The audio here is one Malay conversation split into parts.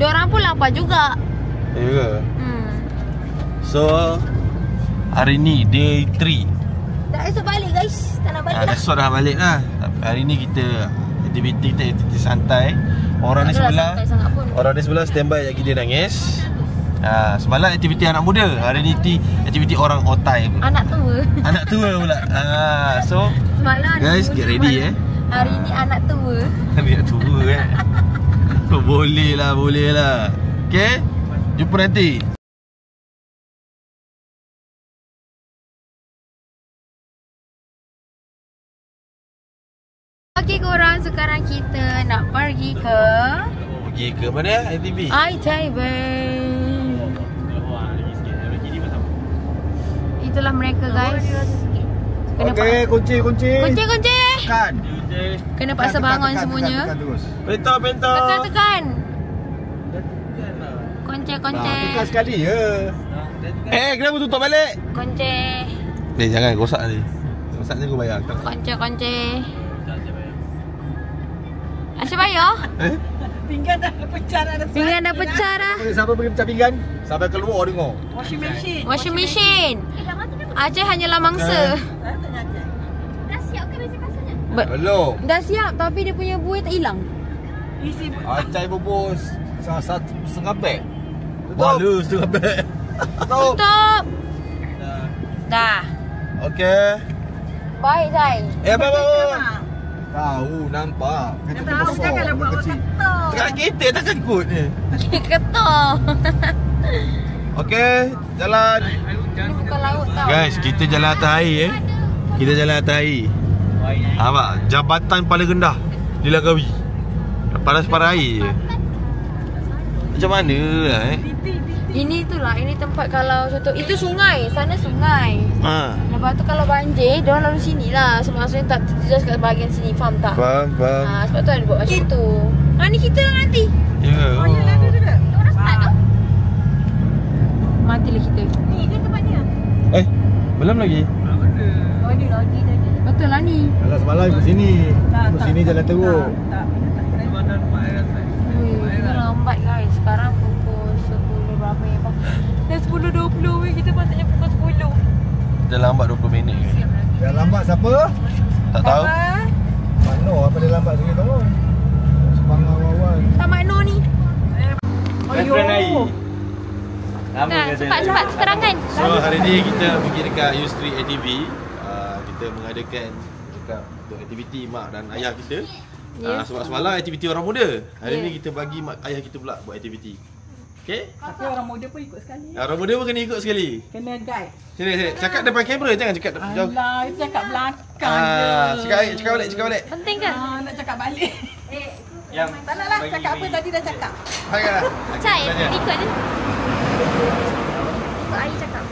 Diorang pun lapar juga. Ya ke? So hari ni day 3. Dah esok balik guys. Tak nak balik lah. Esok dah balik lah. Hari ni kita aktiviti santai. Orang di sebelah, orang di sebelah standby lagi dia nangis. Semalam aktiviti anak muda. Hari ni aktiviti orang otai. Anak tua. Anak tua pula. So semalam guys, get ready Hari ni anak tua. Anak tua Boleh lah. Okay, jumpa nanti. Okay korang, sekarang kita nak pergi ke mana ITV? Itulah mereka guys. Okey, kunci. Tekan. Kena paksa bangun semuanya. Pentol. Tekan. Kunci. Tekan sekali je. Kenapa tutup balik? Kunci. Jangan rosak ni. Rosak ni aku bayar. Kunci. Asyik bayar? Pinggan dah pecah dah. Siapa pergi pecah pinggan? Sampai keluar dengar. Washing machine. Aceh hanyalah mangsa. Dah siap ke besi pasanya? Belum. Dah siap tapi dia punya buih tak hilang. Acai bubus setengah beg. Malu setengah beg. Tutup. Dah. Okey. Baik Zai. Apa? Tahu, nampak. Kata Tahu, janganlah buat orang kata. Dekat kereta takkan kot ni. Ketuk. Okey, jalan. Ini bukan laut tau. Guys, kita jalan atas air Kita jalan atas air. Nampak? Jabatan paling rendah di Langkawi. Paras air je. Macam mana lah Ini tempat kalau contoh itu sungai, sana sungai. Lepas tu kalau banjir, diorang lalu sini lah. So maksudnya tak terjejas kat bahagian sini, faham tak? Faham. Sebab tu ada buat macam tu. Ni kita lah nanti. Ya. Yelah, ada juga. Orang start tu. Matilah kita. Ni dia tempatnya. Belum lagi. Oh, ni lagi tadi. Betul lah ni. Alah semalam ikut sini. Ikut sini jalan teruk. Tak. Kita lambat guys. Sekarang pukul 10 berapa ya bang? Dah 10.20 weh. Kita patutnya pukul 10. Kita lambat 20 minit ke? Yang lambat siapa? Tak tahu. Mano apa dia lambat sikit tu? Semangat awal. Tak makno ni. Lama Cepat terangkan. So hari ni kita pergi dekat Yusri ATV. Kita mengadakan dekat untuk aktiviti mak dan ayah kita. Sebab semalam aktiviti orang muda. Hari ni kita bagi mak ayah kita pula buat aktiviti. Okey? Tapi orang muda pun ikut sekali. Orang muda pun kena ikut sekali. Kena guide. Sini. Cakap depan kamera, jangan cakap jauh. Alah, itu cakap belakang je. Cakap balik. Penting ke? Nak cakap balik. Yang Tak naklah cakap apa tadi dah cakap. Baiklah. Cai, ikut ni. Ikut Ayi cakap.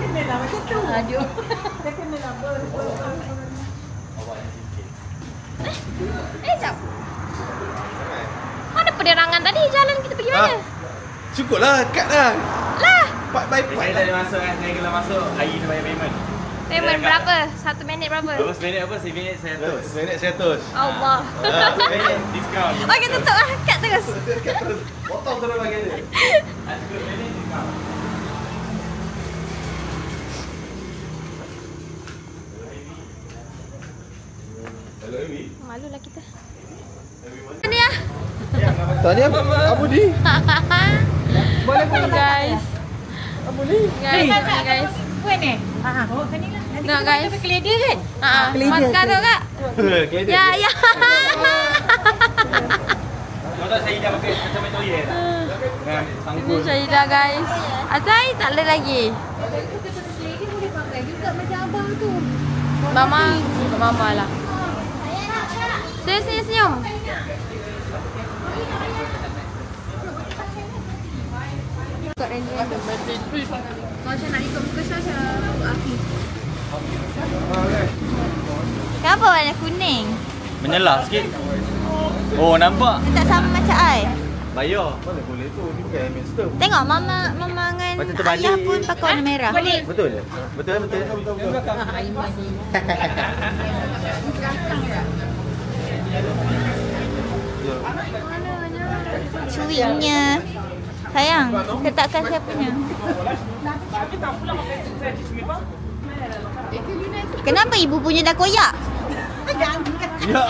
Kenalah macam tu. Aduh. Dia kenalah Jap. Mana penerangan tadi? Jalan kita pergi mana? Cukuplah, cut lah. Lah. Part by part. Saya tak ada masuk kan, saya kalau masuk Ayi dia bayar payment. Payment berapa? 1 minit berapa? Terus minit apa? 1 minit 100. Minit 100. Allah. Discount. Okey, tutup lah. Cut terus. Potong terus bagi dia. Ada minit discount. Hello Amy. Malulah kita. Ni ah. Tanya apa ni? Boleh pun Guys. Apa ni? Guys. Puan ni? Oh, kanilah. Nak guys. Keleda kan? Makan tu kak. Ya. Kau tak saya dah pakai macam toilet tak? Dengan Ini sanggul. Syahidah guys. Azai tak ada lagi. Keleda boleh pakai juga macam abang tu. Mama lah. Senyum. Ikut Randy. Macam nak ikut muka Syasha Afi. Kenapa warna kuning? Menyelah sikit. Oh, nampak? Dia tak sama macam I. Bayar. Mana boleh tu, ni bukan hamster. Tengok mama dengan Macam terbalik. ayah pun pakai warna merah. Betul? Betul. Cuinya. Sayang, letakkan siapanya. Kenapa ibu punya dah koyak? Ya.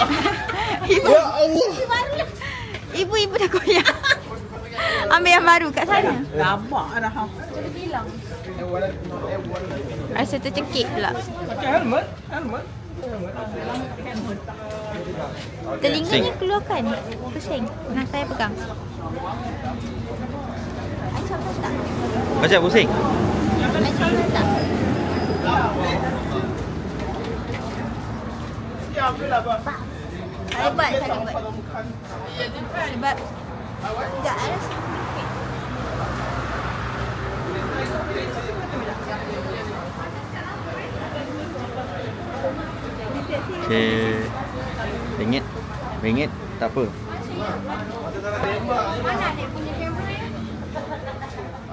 Ibu. Ya Allah. Ibu dah koyak. Ambil yang baru kat sana. Lama dah. Rasa tercekik pula. Pakai helmet. Telinganya keluarkan. Pusing. Nah, saya pegang. Macam tak? Macam pusing? Macam tak? Hebat saya buat. Sebab sekejap rasa. Okay. Ringgit. Tak apa. Mana adik punya kamera?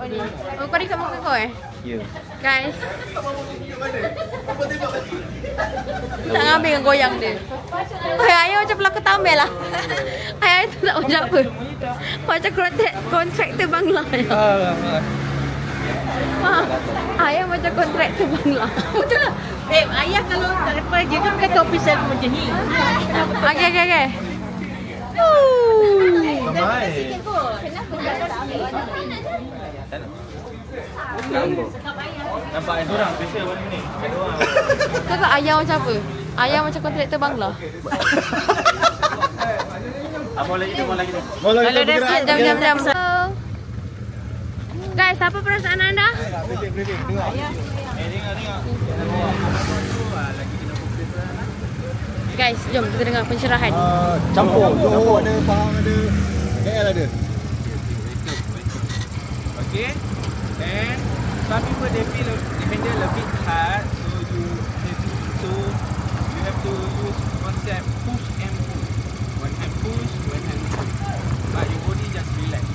Oh ni. Oh kau dekat muka kau Ya. Guys. Tak ngambil dengan goyang dia. Oh, ayah macam pelakon tambah lah. Ayah itu tak macam apa. Macam kontraktor Bangla. Ayah macam kontraktor Bangla. Betul lah. Ayah kalau tak lepas dia kan kata official macam ni. Okay. Nampak yang orang special warna ni. Kakak ayah macam apa? Ayah macam kontraktor Bangla. Apa lagi tu? Kalau Kalau dah siap jam-jam. Guys, apa perasaan anda? briefing, tengok. Guys, jom kita dengar pencerahan. Campur. Johor ada, Pahang ada, KL ada. Okay, and some people they feel the handle a bit hard, so you have to use concept push and pull. One hand push, one hand pull. But your body just relax.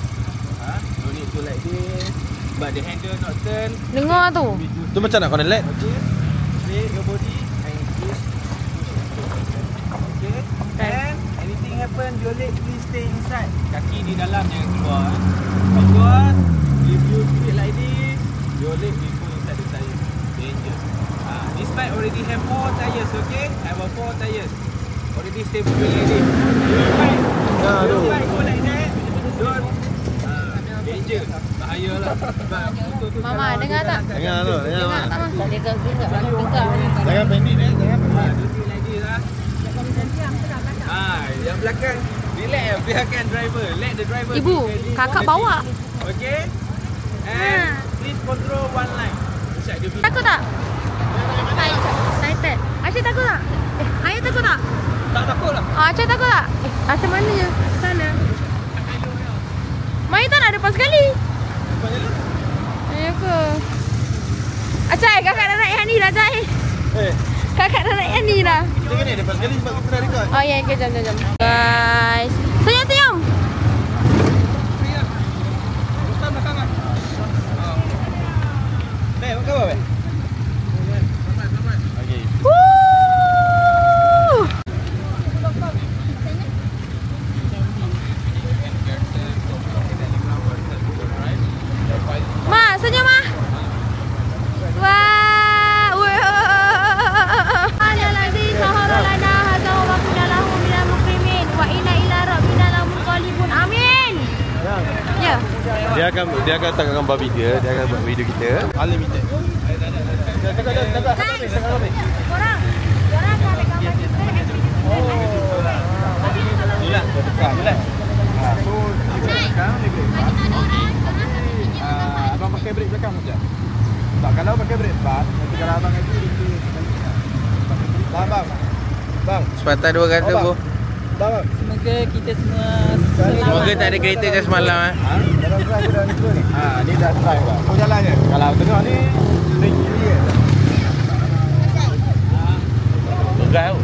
No need to like this. But the handle not turn. Dengar tu. Tu macam nak kau let? Okay, straight your body and just push. Okay, and anything happen, your leg please stay inside. Kaki di dalam jangan keluar. Because if you do it like this, your leg will go inside the tire. Danger. This bike already have 4 tires, okay? Have 4 tires. Already stable already. Your bike go like that, don't. Danger. Bahaya lah. Mama, dengar tak? Dengar tu, dengar mak. Tak mah. Dia gerak bagi tegak. Jangan panik jangan panik. Don't do like this lah. Yang belakang relax ya, biarkan driver. Let the driver. Ibu, kakak bawa. Okay. And please control one line. Inside the Takut tak? Excited. Aisyah takut tak? Ayah takut tak? Tak takut lah. Aisyah takut tak? Macam mana je? Sana. Mai tak nak depan sekali. Ya ke? Acai, kakak dah naik yang ni dah, Acai. Kakak dah naik yang ni dah. Kita kena depan sekali sebab kita dah record. Oh ya, okay, jom. Guys. Senyum. Ustaz belakang lah. Baik, apa khabar, baik? Selamat. Okay. Woo! Ma, senyum Ma. Wah. Alladzi sahara lana hadza wa kunna lahu minal mukrimin wa inna ila rabbina lamunqalibun. Amin. Ya. Dia akan tangkapkan babi dia akan buat video kita unlimited. Guys, korang akan rekamkan kita Abang pakai brake belakang sekejap. Tak, kalau pakai brake depan, nanti kalau abang lagi Bang. Sepatah 2 kata bro. Bang. Semoga kita semua Semoga tak ada kereta macam semalam Dalam drive aku dah neutral ni. Ni dah drive dah. Kau jalan je. Kalau tengok ni brake kiri je. Pegang tau.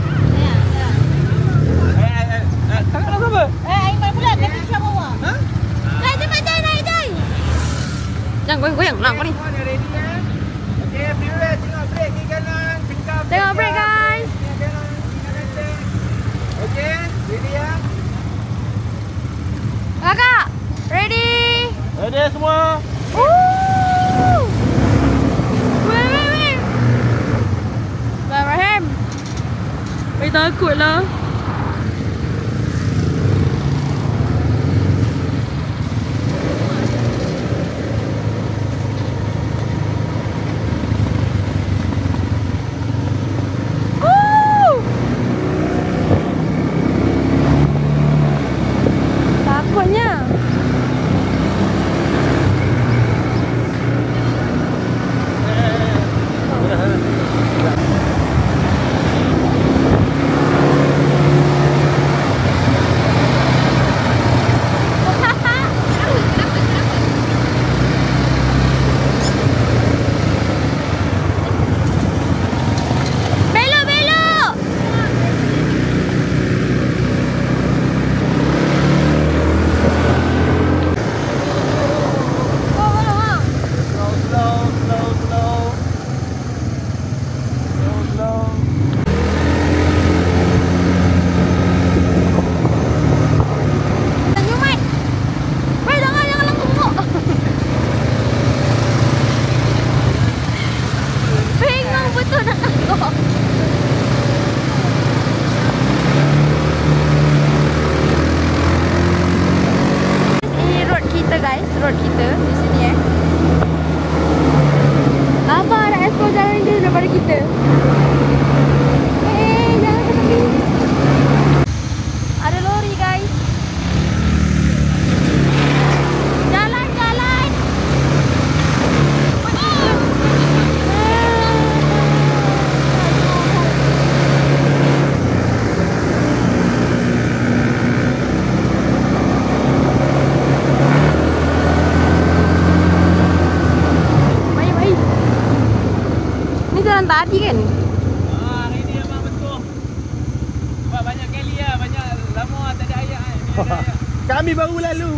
Kakak nak apa? Aiman pula kata siapa bawa? Takutlah. Road kita di sini Abang nak explore jalan dia daripada kita. Jangan ke tepi. Ada lori guys. Jalan. Jalan tadi kan? Hari ni memang betul. Sebab banyak kali lah, banyak lama tak ada ayak kan. Kami baru lalu.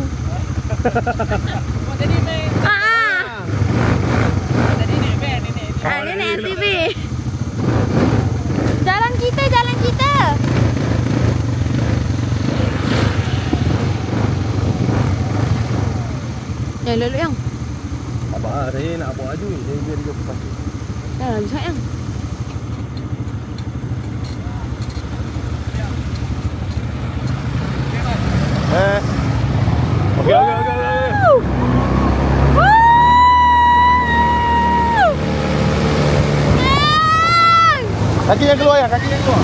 Tadi main. Tadi naik van, ni naik. Dia naik ATV. Jalan kita. Yang lalu yang. Abang, saya nak bawa aju ni. Saya biar dia pasal. Dah lah, bisa yang. Okey. Kaki yang keluar ya, kaki yang keluar.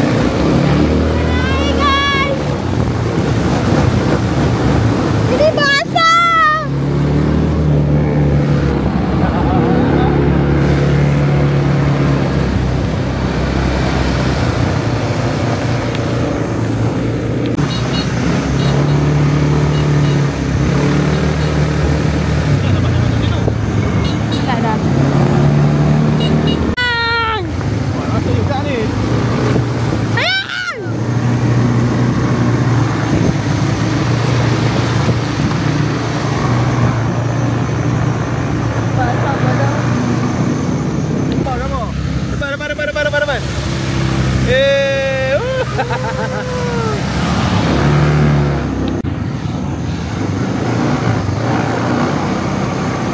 Hai guys. Ini basah.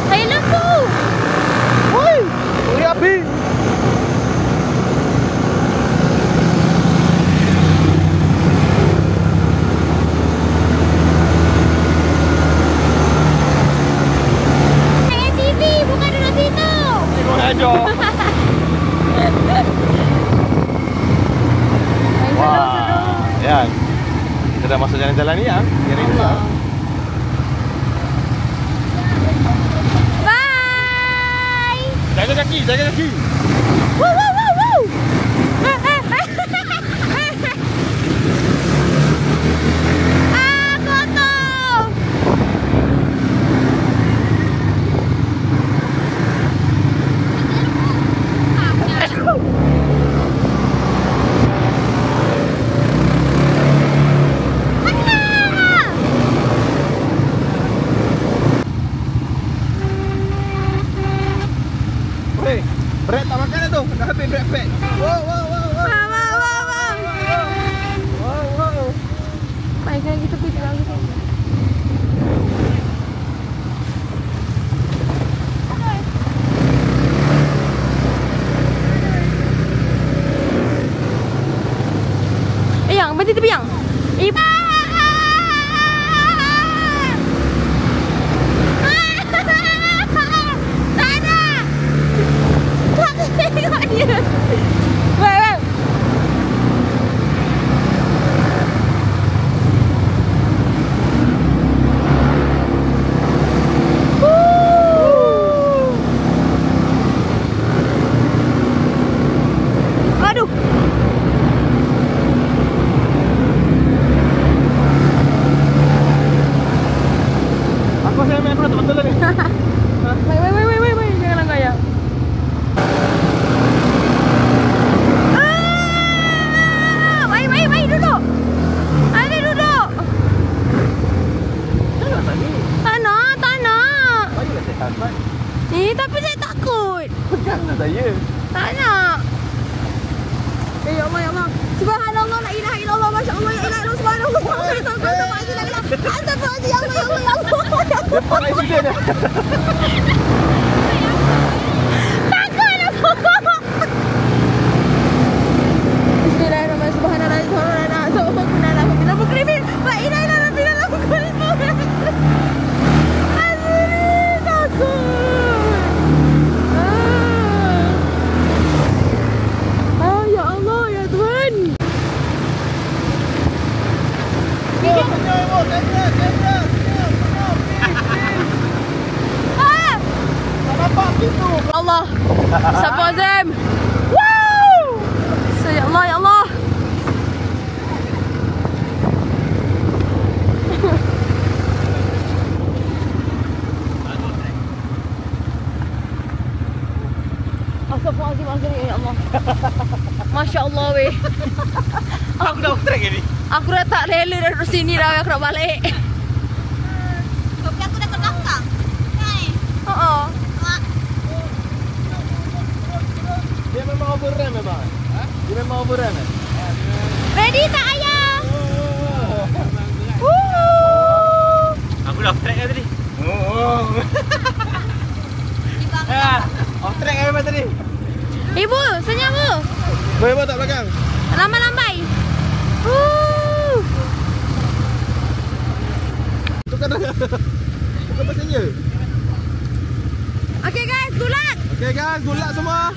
Hai lampu. Woi, api. ATV bukan duduk situ. Ikut aja. Ya, kita dah masuk jalan-jalan ni ya. Kira ini ya. Bye. Jaga kaki. Woo. Kotor. Brek tak makan dah tu. Dah habis brek pack. Wow. Baik, kan kita pergi lagi. Aduh. Aku saya main betul betul ni. Wait. Jangan langgar ya. Mai duduk. Adik duduk. Tak nak. Ayolah saya tahan. Tapi saya takut. Peganglah saya. Tak nak. Ya Allah. Subhanallah, la ilaha illallah, masyaallah, ya ilaha illallah, subhanallah, astagfirullahaladzim, ya Allah. Depan accident dah. Takut aku. Bismillahirrahmanirrahim, subhanallah, Allah. Astagfirullahaladzim. Wow. Ya Allah. Astagfirullahaladzim, ya Allah. Masya Allah weh. Aku dah off track ni. Aku dah tak rela dah duduk sini dah, aku nak balik. Tapi aku dah terkangkang. Dia memang overram memang. Dia memang overram. Ready tak ayah? Aku dah off track tadi. Off track memang tadi. Ibu, senyum bu. Boleh bawa tak belakang? Lambai. Tukar passenger. Okay guys, good luck. Okay guys, good luck semua.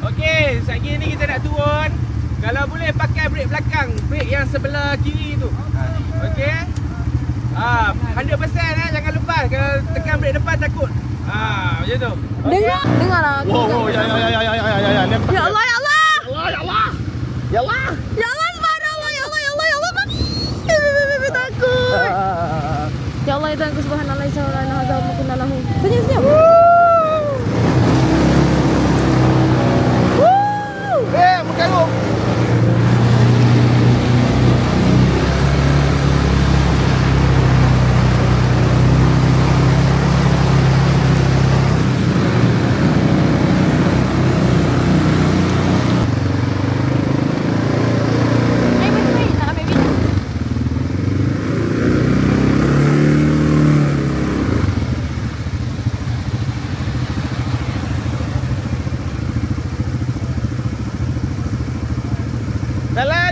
Okey, sekejap ni kita nak turun. Kalau boleh pakai brek belakang, brek yang sebelah kiri tu. Okey. 100% jangan lepas. Kalau tekan brek depan takut. Macam tu. Dengarlah. Wow, ya. Ya Allah. Ya Allah. Subhanallah, ya Allah. Takut. Ya Allah, ya Tuhan, subhanallah, senyum. Mengaruk.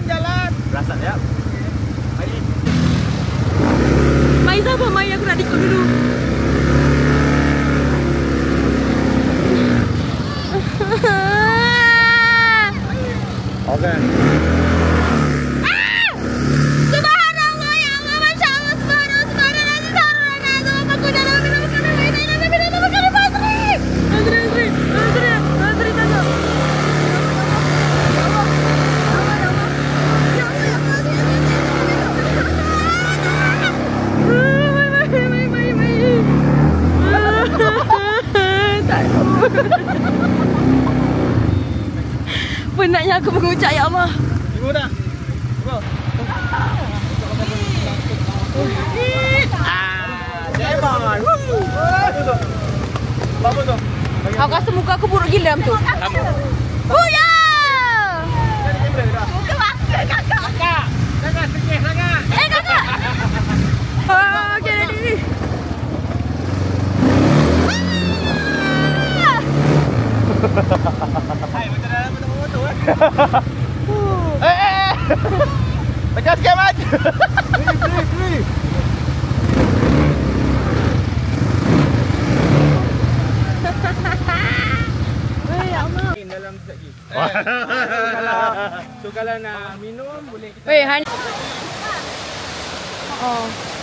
Jalan. Berasap ya. Mari. Mai siapa? Mai aku nak ikut dulu. Okay. Subhanallah, ya Allah, Masya Allah, subhanallah, aku dalam minum Antri, tangguh. Penatnya aku mengucap, ya Allah. Ibu dah. Bro. Ceban. Apa tu? Aku rasa muka aku buruk gila tu. Buya! Muka wakil kakak. Kakak sikit sangat. Kakak! Okay, ready. Hai, macam dalam motor kan? Tekan sikit, Mat. Free. Ya Allah. Dalam sekejap lagi. So kalau nak minum boleh kita. Weh, Han. Oh.